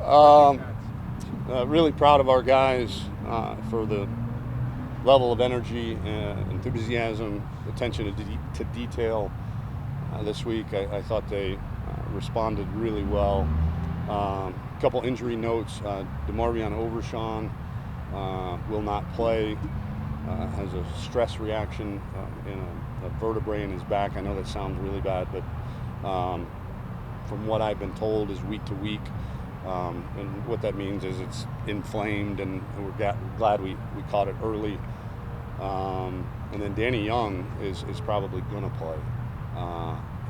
Um, really proud of our guys for the level of energy and enthusiasm, attention to detail this week. I thought they responded really well. A couple injury notes. DeMarvion Overshawn will not play. Has a stress reaction in a vertebrae in his back. I know that sounds really bad, but from what I've been told is week to week. And what that means is it's inflamed, and we're glad we caught it early. And then Danny Young is probably going to play.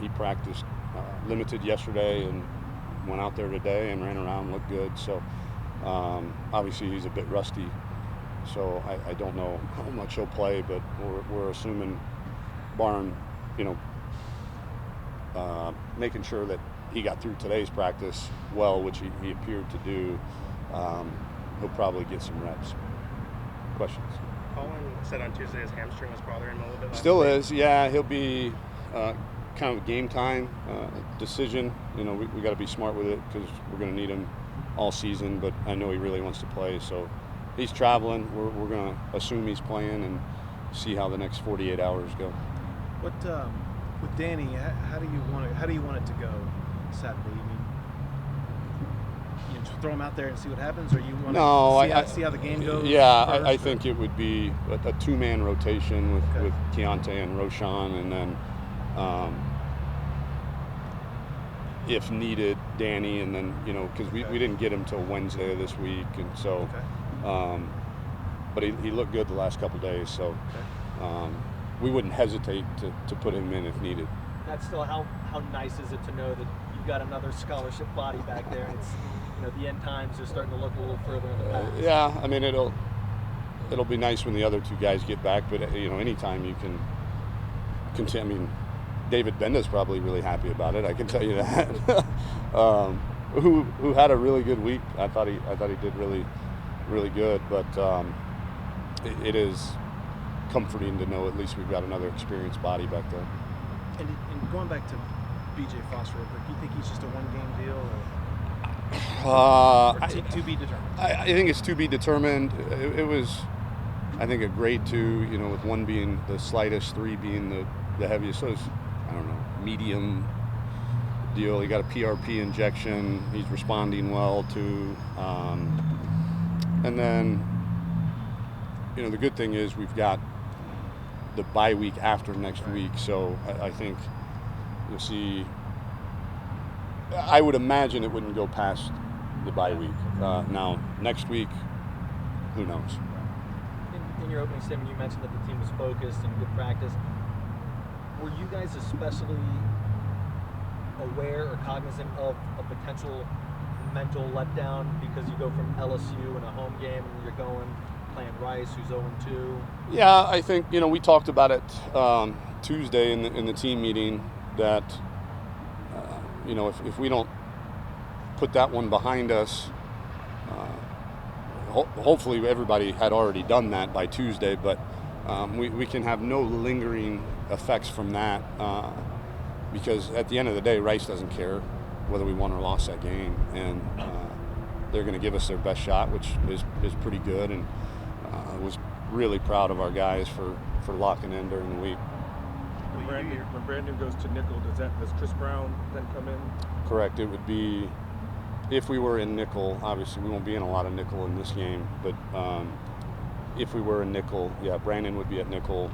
He practiced limited yesterday and went out there today and ran around, looked good. So obviously he's a bit rusty. So I don't know how much he'll play, but we're assuming, barring, making sure that he got through today's practice well, which he appeared to do. He'll probably get some reps. Questions? Colin said on Tuesday his hamstring was bothering him a little bit. Still is, yeah. He'll be kind of a game time decision. We got to be smart with it because we're going to need him all season. But I know he really wants to play, so he's traveling. We're going to assume he's playing and see how the next 48 hours go. What with Danny? How do you want it to go Saturday? You just throw him out there and see what happens, or you want to see how the game goes? Yeah, I think it would be a two-man rotation with Keontae and Roshan, and then if needed, Danny, and then because we didn't get him till Wednesday of this week, and so. But he looked good the last couple days, so we wouldn't hesitate to put him in if needed. That's still how nice is it to know that you've got another scholarship body back there, and it's the end times are starting to look a little further in the past. Yeah, I mean it'll be nice when the other two guys get back, but anytime you can continue. I mean, David Benda's probably really happy about it. I can tell you that. Who had a really good week. I thought he did really good, but it is comforting to know at least we've got another experienced body back there. And going back to BJ Foster, do you think he's just a one-game deal, or to be determined? I think it's to be determined. It was, I think, a grade 2, with 1 being the slightest, 3 being the heaviest. So it's, I don't know, medium deal. He got a PRP injection. He's responding well to. And then, the good thing is we've got the bye week after next week, so I think you'll see. I would imagine it wouldn't go past the bye week. Now, next week, who knows? In your opening statement, you mentioned that the team was focused and good practice. Were you guys especially aware or cognizant of a potential mental letdown because you go from LSU in a home game and you're playing Rice, who's 0-2? Yeah, I think we talked about it Tuesday in the team meeting that if we don't put that one behind us, hopefully everybody had already done that by Tuesday, but we can have no lingering effects from that because at the end of the day, Rice doesn't care whether we won or lost that game, and they're going to give us their best shot, which is pretty good, and I was really proud of our guys for locking in during the week. When Brandon goes to nickel, does Chris Brown then come in? Correct. It would be, if we were in nickel, obviously we won't be in a lot of nickel in this game, but if we were in nickel, yeah, Brandon would be at nickel,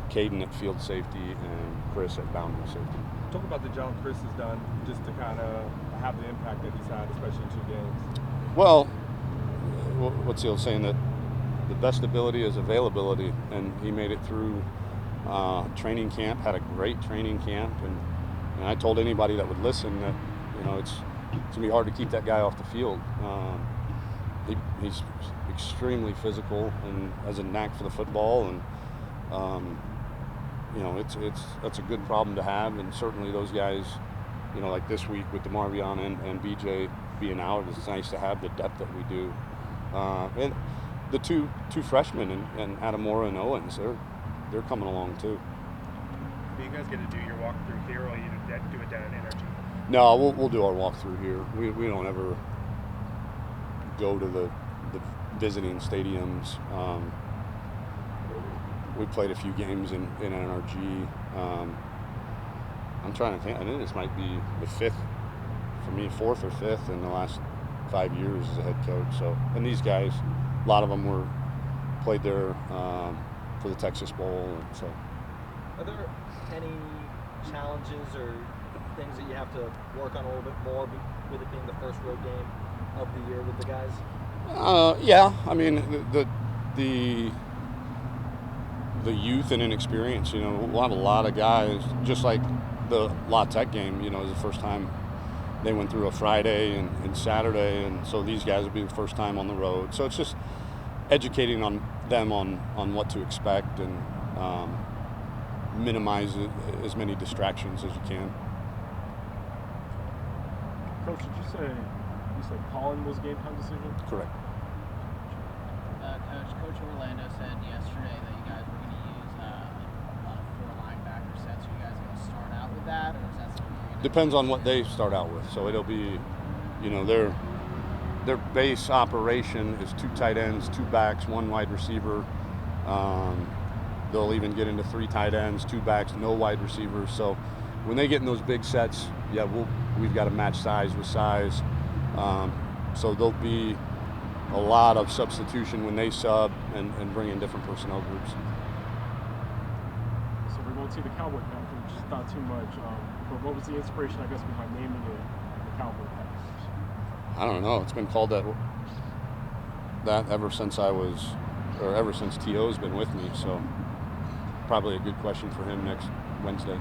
Caden at field safety, and Chris at boundary safety. Talk about the job Chris has done just to kind of have the impact that he's had, especially in 2 games. Well, what's the old saying, that the best ability is availability, and he made it through training camp, had a great training camp, and I told anybody that would listen that it's going to be hard to keep that guy off the field. He's extremely physical and has a knack for the football, and that's a good problem to have, and certainly those guys, like this week with DeMarvion and BJ being out, it's nice to have the depth that we do. And the two freshmen and Adamora and Owens, they're coming along too. Do you guys get to do your walkthrough here, or you do it down in Energy? No, we'll do our walkthrough here. We don't ever go to the visiting stadiums. We played a few games in NRG. I'm trying to think. I think this might be the fifth for me, fourth or fifth in the last 5 years as a head coach. So, and these guys, a lot of them played there for the Texas Bowl. And so, Are there any challenges or things that you have to work on a little bit more with it being the first road game of the year with the guys? Yeah, I mean the youth and inexperience. You know, we'll have a lot of guys, just like the La Tech game. You know, is the first time they went through a Friday and Saturday, and so these guys will be the first time on the road. So it's just educating them on what to expect and minimize as many distractions as you can. Coach, did you say Colin was game time decision? Correct. Coach Orlando said yesterday that you guys were going to use a lot of 4 linebacker sets. Are you guys going to start out with that, or is that something you're going to Depends on what they start out with. So it'll be, you know, their base operation is 2 tight ends, 2 backs, 1 wide receiver. They'll even get into 3 tight ends, 2 backs, no wide receivers. So when they get in those big sets, yeah, we've got to match size with size. So there'll be a lot of substitution when they sub and bring in different personnel groups. So we won't see the Cowboy Packers, not too much. But what was the inspiration, I guess, behind naming it the Cowboy Packers? I don't know. It's been called that ever since ever since T.O.'s been with me. So probably a good question for him next Wednesday.